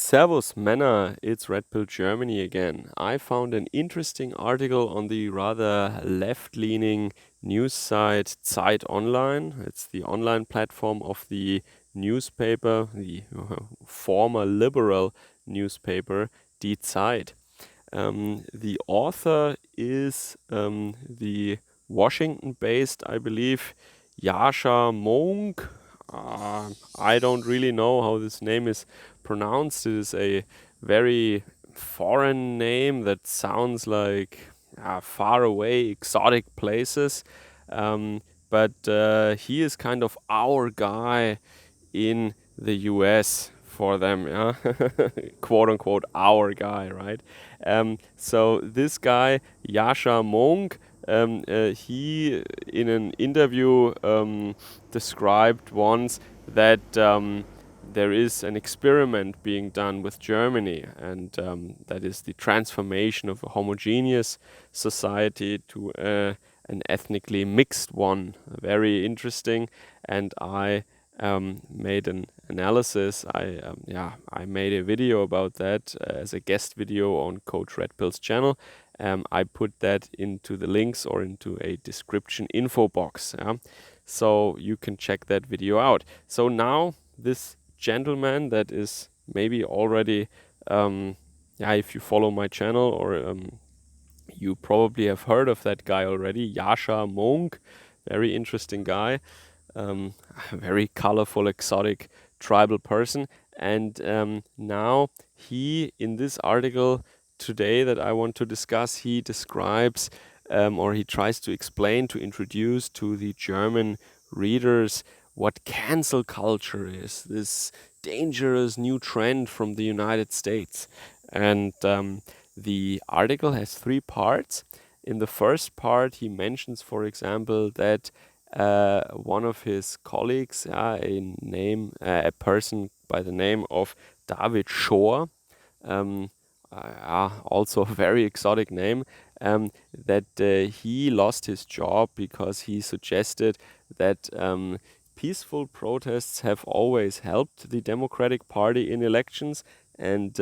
Servus Männer, it's Red Pill Germany again. I found an interesting article on the rather left-leaning news site Zeit Online. It's the online platform of the newspaper, the former liberal newspaper Die Zeit. The author is the Washington-based, I believe, Yasha Mounk. I don't really know how this name is pronounced. It is a very foreign name that sounds like far away, exotic places. But he is kind of our guy in the US for them, yeah, quote unquote, our guy, right? So this guy, Yasha Mounk, he in an interview described once that there is an experiment being done with Germany, and that is the transformation of a homogeneous society to an ethnically mixed one. Very interesting, and I made an analysis. I made a video about that as a guest video on Coach Red Pill's channel. I put that into the links or into a description info box. Yeah? So you can check that video out. So now this gentleman that is maybe already, if you follow my channel or you probably have heard of that guy already, Yasha Mounk, very interesting guy, a very colorful, exotic, tribal person. And now he, in this article today that I want to discuss, he describes or he tries to explain, to introduce to the German readers what cancel culture is, this dangerous new trend from the United States. And the article has 3 parts. In the first part, he mentions, for example, that one of his colleagues, a person by the name of David Shore, also a very exotic name, that he lost his job because he suggested that peaceful protests have always helped the Democratic Party in elections, and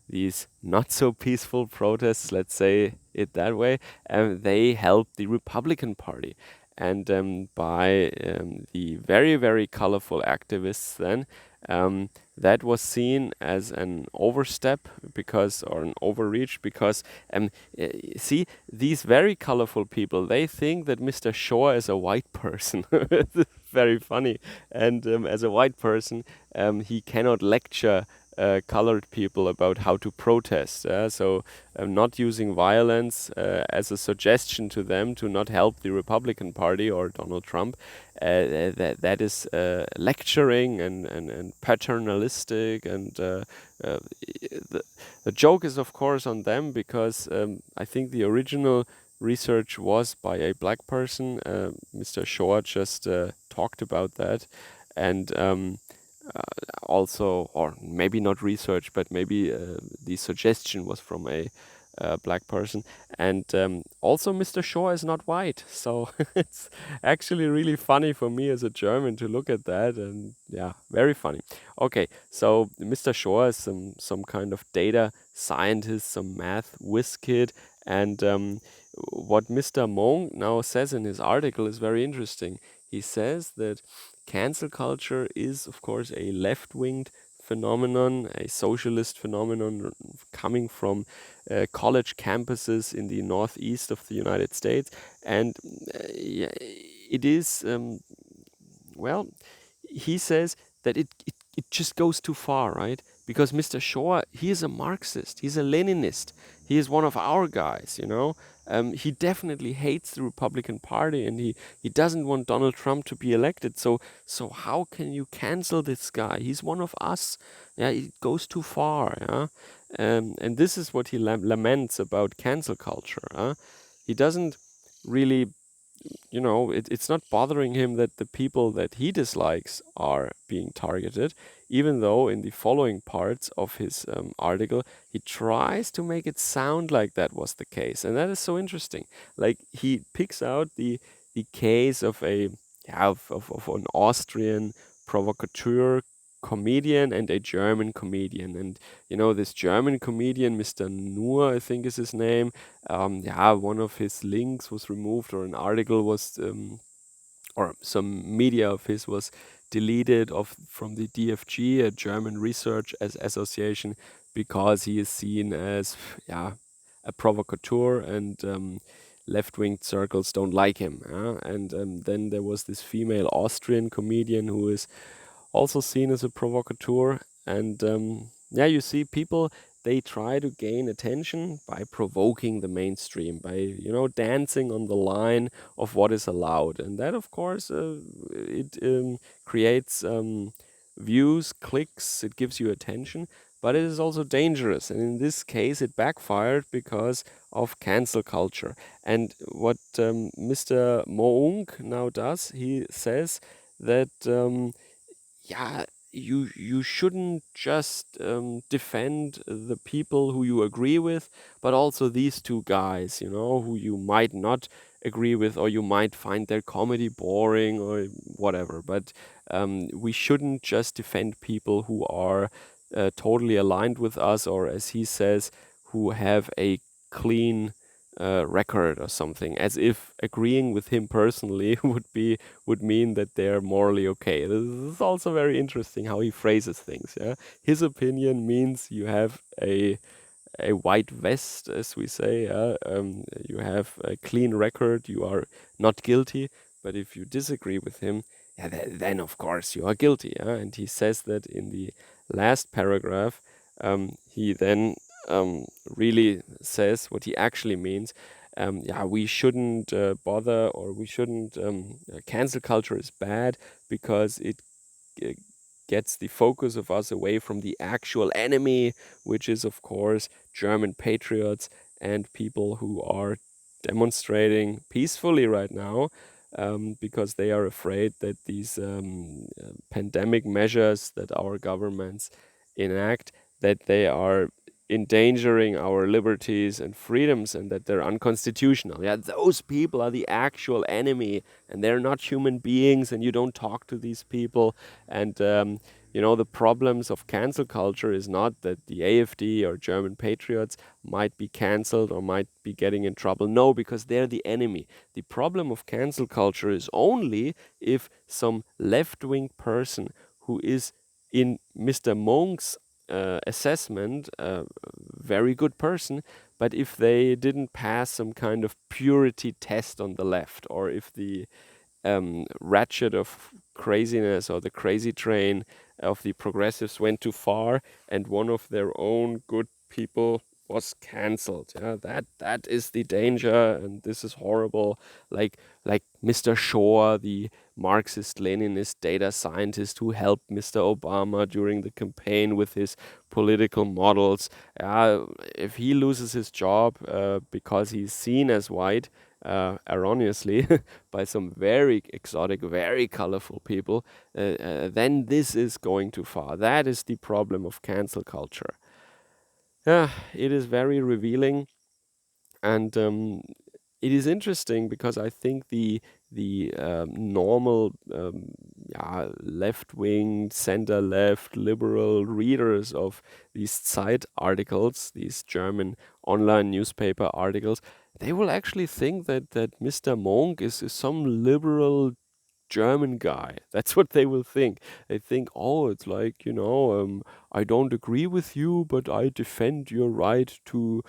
these not so peaceful protests, let's say it that way, they helped the Republican Party. And by the very, very colorful activists then, that was seen as an overstep or an overreach because, see, these very colorful people, they think that Mr. Shore is a white person. Very funny. And as a white person, he cannot lecture colored people about how to protest. So not using violence as a suggestion to them to not help the Republican Party or Donald Trump, that is lecturing and paternalistic. And the joke is, of course, on them because I think the original research was by a black person. Mr. Shore just talked about that. And also, or maybe not research, but maybe the suggestion was from a black person. And also Mr. Shore is not white, so it's actually really funny for me as a German to look at that, and yeah, very funny. Okay, so Mr. Shore is some kind of data scientist, some math whiz kid, and what Mr. Mounk now says in his article is very interesting. He says that cancel culture is, of course, a left-winged phenomenon, a socialist phenomenon coming from college campuses in the northeast of the United States. And it is, well, he says that it just goes too far, right? Because Mr. Shore, he is a Marxist, he's a Leninist, he is one of our guys, you know. He definitely hates the Republican Party, and he doesn't want Donald Trump to be elected. So how can you cancel this guy? He's one of us. Yeah, it goes too far. Yeah, and this is what he laments about cancel culture. He doesn't really, it's not bothering him that the people that he dislikes are being targeted, even though in the following parts of his article, he tries to make it sound like that was the case. And that is so interesting. Like, he picks out the case of of an Austrian provocateur comedian and a German comedian. And this German comedian, Mr. Nur, I think is his name. Yeah, one of his links was removed, or an article was, or some media of his was deleted from the DFG, a German research association, because he is seen as, yeah, a provocateur, and left-wing circles don't like him. And then there was this female Austrian comedian who is also seen as a provocateur. And yeah, you see, people, they try to gain attention by provoking the mainstream, by dancing on the line of what is allowed, and that, of course, it creates views, clicks, it gives you attention, but it is also dangerous. And in this case, it backfired because of cancel culture. And what Mr. Mounk now does, he says that yeah, you shouldn't just defend the people who you agree with, but also these two guys, who you might not agree with, or you might find their comedy boring or whatever. But we shouldn't just defend people who are totally aligned with us, or as he says, who have a clean record or something, as if agreeing with him personally would mean that they're morally okay. This is also very interesting how he phrases things. Yeah, his opinion means you have a white vest, as we say. You have a clean record. You are not guilty. But if you disagree with him, yeah, then of course you are guilty. Yeah? And he says that in the last paragraph. He then really says what he actually means. Yeah, we shouldn't bother, or we shouldn't. Cancel culture is bad because it uh, gets the focus of us away from the actual enemy, which is, of course, German patriots and people who are demonstrating peacefully right now, because they are afraid that these pandemic measures that our governments enact, that they are endangering our liberties and freedoms, and that they're unconstitutional. Yeah, those people are the actual enemy, and they're not human beings, and you don't talk to these people. And the problems of cancel culture is not that the AfD or German patriots might be cancelled or might be getting in trouble. No, because they're the enemy. The problem of cancel culture is only if some left-wing person who is, in Mr. Monk's assessment, a very good person, but if they didn't pass some kind of purity test on the left, or if the ratchet of craziness or the crazy train of the progressives went too far, and one of their own good people was cancelled. Yeah, that is the danger, and this is horrible. Like Mr. Shore, the Marxist-Leninist data scientist who helped Mr. Obama during the campaign with his political models. If he loses his job because he's seen as white, erroneously, by some very exotic, very colorful people, then this is going too far. That is the problem of cancel culture. Yeah, it is very revealing, and it is interesting because I think the normal yeah, left wing, center left, liberal readers of these Zeit articles, these German online newspaper articles, they will actually think that Mr. Monk is some liberal German guy. That's what they will think. They think, oh, it's like, I don't agree with you, but I defend your right to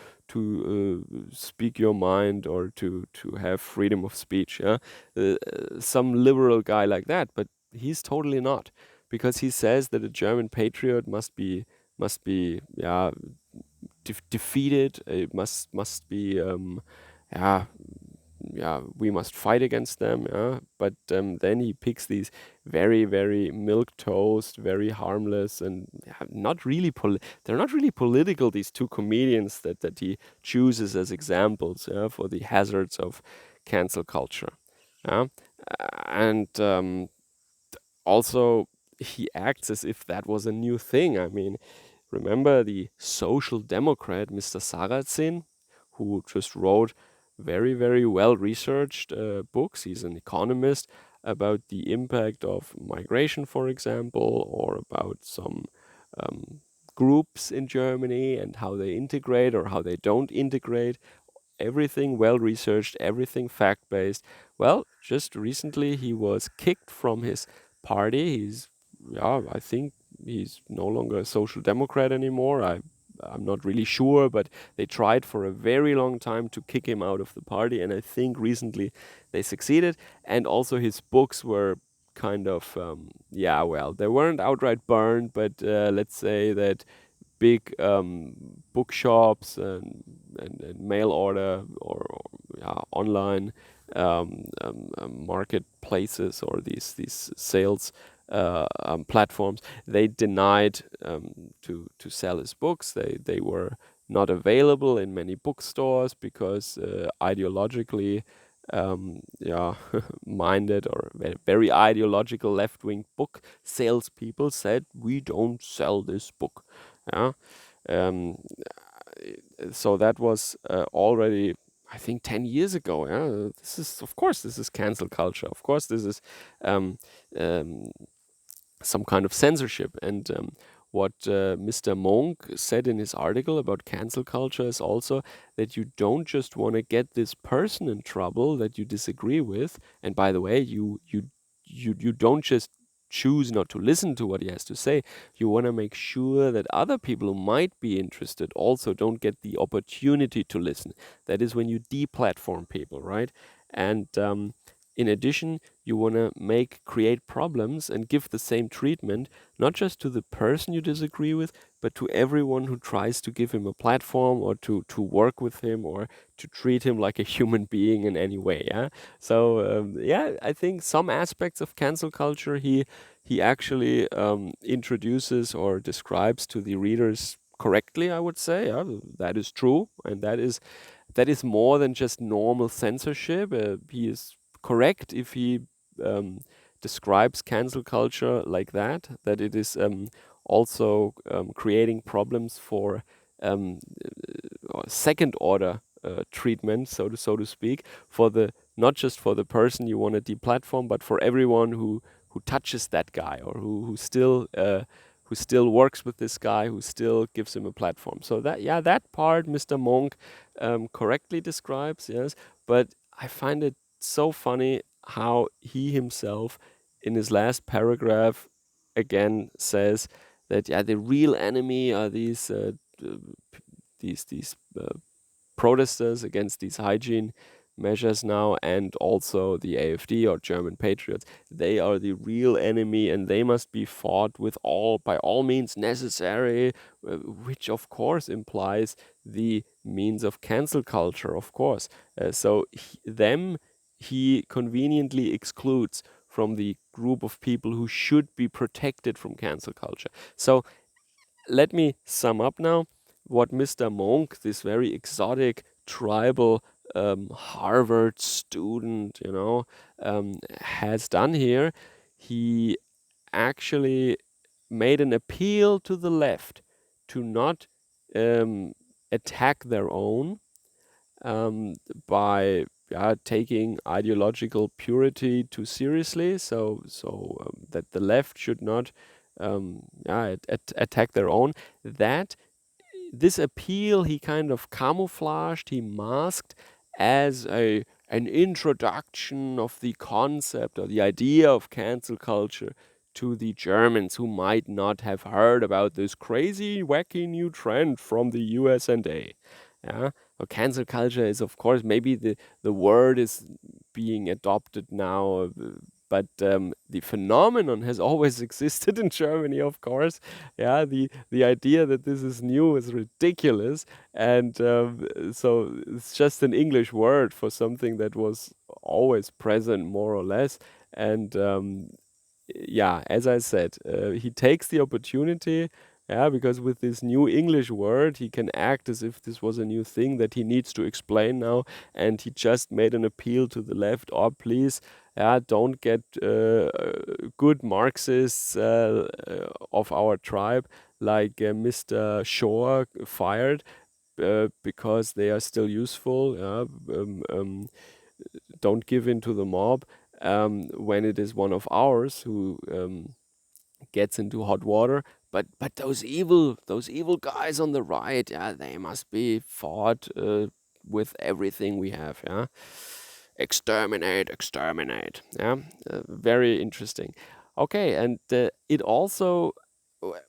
speak your mind, or to have freedom of speech. Yeah, some liberal guy like that, but he's totally not, because he says that a German patriot must be yeah, defeated. It must be yeah, yeah, we must fight against them. Yeah, but then he picks these very, very milk toast, very harmless, and yeah, not really they're not really political. These two comedians that he chooses as examples, yeah, for the hazards of cancel culture. Yeah, and also he acts as if that was a new thing. I mean, remember the social democrat Mr. Sarrazin, who just wrote very, very well researched books. He's an economist. about the impact of migration, for example, or about some um, groups in Germany and how they integrate or how they don't integrate. Everything well researched, everything fact based. Well, just recently he was kicked from his party. Yeah, I think he's no longer a social democrat anymore. I'm not really sure, but they tried for a very long time to kick him out of the party, and I think recently they succeeded. And also his books were kind of, yeah, well, they weren't outright burned, but let's say that big bookshops and mail order or yeah, online marketplaces or these sales platforms, they denied to sell his books. They were not available in many bookstores because ideologically yeah, minded or very ideological left-wing book salespeople said we don't sell this book. Yeah. Um, so that was already, I think, 10 years ago. Yeah, this is, of course, this is cancel culture. Of course, this is um, um, some kind of censorship. And what Mr. Mounk said in his article about cancel culture is also that you don't just want to get this person in trouble that you disagree with. And by the way, you don't just choose not to listen to what he has to say. You want to make sure that other people who might be interested also don't get the opportunity to listen. That is when you deplatform people, right? And in addition, you want to create problems and give the same treatment, not just to the person you disagree with, but to everyone who tries to give him a platform or to work with him or to treat him like a human being in any way. Yeah. So yeah, I think some aspects of cancel culture he actually introduces or describes to the readers correctly. I would say that is true, and that is more than just normal censorship. He is correct if he um, describes cancel culture like that, that it is also creating problems for um, second order treatment, so to speak, for the not just for the person you want to deplatform, but for everyone who touches that guy or who still works with this guy, who still gives him a platform. So that, yeah, that part Mr. Monk correctly describes, yes. But I find it so funny how he himself, in his last paragraph, again says that yeah, the real enemy are these protesters against these hygiene measures now, and also the AfD or German patriots. They are the real enemy, and they must be fought with by all means necessary, which of course implies the means of cancel culture, of course. So he conveniently excludes from the group of people who should be protected from cancel culture. So let me sum up now what Mr. Monk, this very exotic tribal Harvard student, has done here. He actually made an appeal to the left to not um, attack their own um, by taking ideological purity too seriously. So that the left should not attack their own. That this appeal he kind of camouflaged, he masked as an introduction of the concept or the idea of cancel culture to the Germans who might not have heard about this crazy, wacky new trend from the US and A. Yeah, well, cancel culture is, of course, maybe the word is being adopted now, but the phenomenon has always existed in Germany, of course. Yeah, the idea that this is new is ridiculous, and so it's just an English word for something that was always present, more or less. And yeah, as I said, he takes the opportunity. Yeah, because with this new English word, he can act as if this was a new thing that he needs to explain now, and he just made an appeal to the left. Oh, please, yeah, don't get good Marxists of our tribe like Mr. Shore fired because they are still useful. Don't give in to the mob. when it is one of ours who gets into hot water. But those evil guys on the right, yeah, they must be fought with everything we have, yeah. Exterminate, exterminate, yeah. Very interesting. Okay, and it also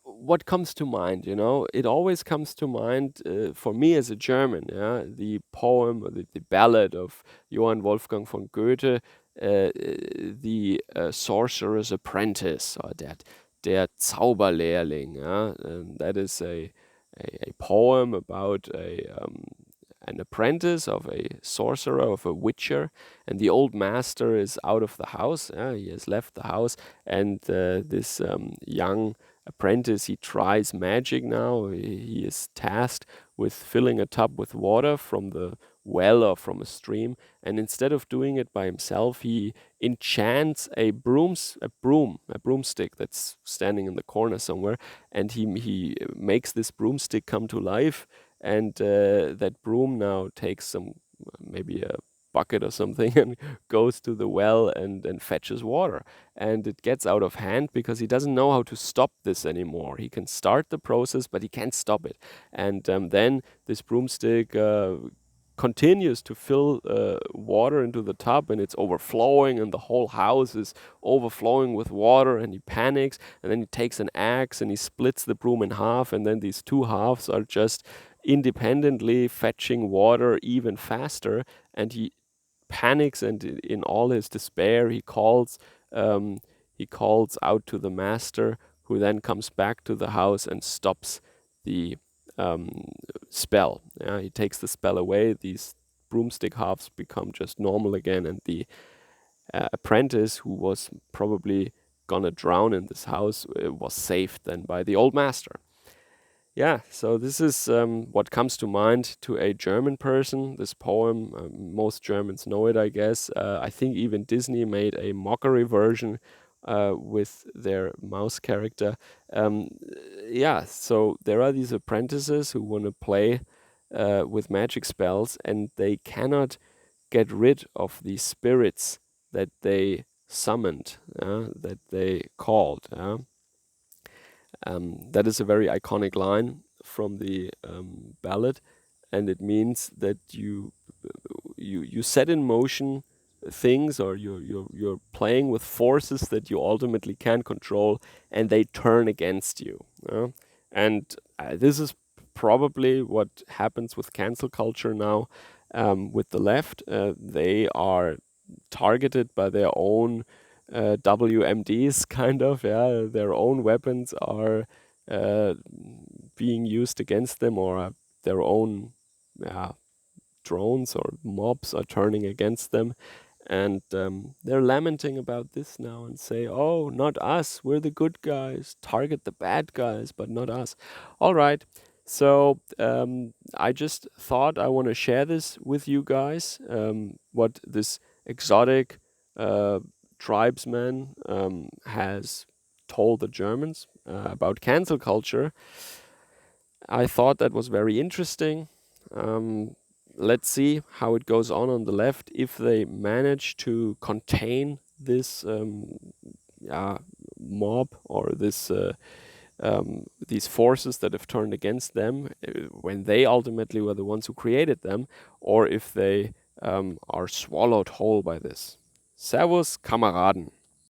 what comes to mind, it always comes to mind for me as a German, yeah, the poem or the ballad of Johann Wolfgang von Goethe, the Sorcerer's Apprentice, or der Zauberlehrling. Yeah? That is a poem about an apprentice of a sorcerer, of a witcher, and the old master is out of the house. Yeah? He has left the house, and this young apprentice, he tries magic now. He is tasked with filling a tub with water from the well or from a stream, and instead of doing it by himself, he enchants a broomstick that's standing in the corner somewhere, and he makes this broomstick come to life, and that broom now takes some, maybe a bucket or something, and goes to the well and fetches water. And it gets out of hand because he doesn't know how to stop this anymore. He can start the process, but he can't stop it. And then this broomstick continues to fill water into the tub, and it's overflowing, and the whole house is overflowing with water, and he panics, and then he takes an axe and he splits the broom in half, and then these two halves are just independently fetching water even faster, and he panics, and in all his despair he calls out to the master, who then comes back to the house and stops the spell. Yeah, he takes the spell away. These broomstick halves become just normal again, and the apprentice, who was probably gonna drown in this house, was saved then by the old master. Yeah, so this is what comes to mind to a German person. This poem, most Germans know it, I guess. I think even Disney made a mockery version with their mouse character. Um, yeah, so there are these apprentices who want to play with magic spells, and they cannot get rid of the spirits that they summoned, that they called. That is a very iconic line from the ballad, and it means that you set in motion things, or you're playing with forces that you ultimately can't control, and they turn against you. And this is probably what happens with cancel culture now, with the left. They are targeted by their own WMDs, kind of. Yeah, their own weapons are uh, being used against them, or their own drones or mobs are turning against them, and they're lamenting about this now and say, "Oh, not us. We're the good guys. Target the bad guys, but not us." All right. So I just thought I want to share this with you guys. What this exotic uh, tribesman has told the Germans about cancel culture. I thought that was very interesting. Let's see how it goes on the left, if they manage to contain this mob, or these forces that have turned against them, when they ultimately were the ones who created them, or if they are swallowed whole by this. Servus, Kameraden.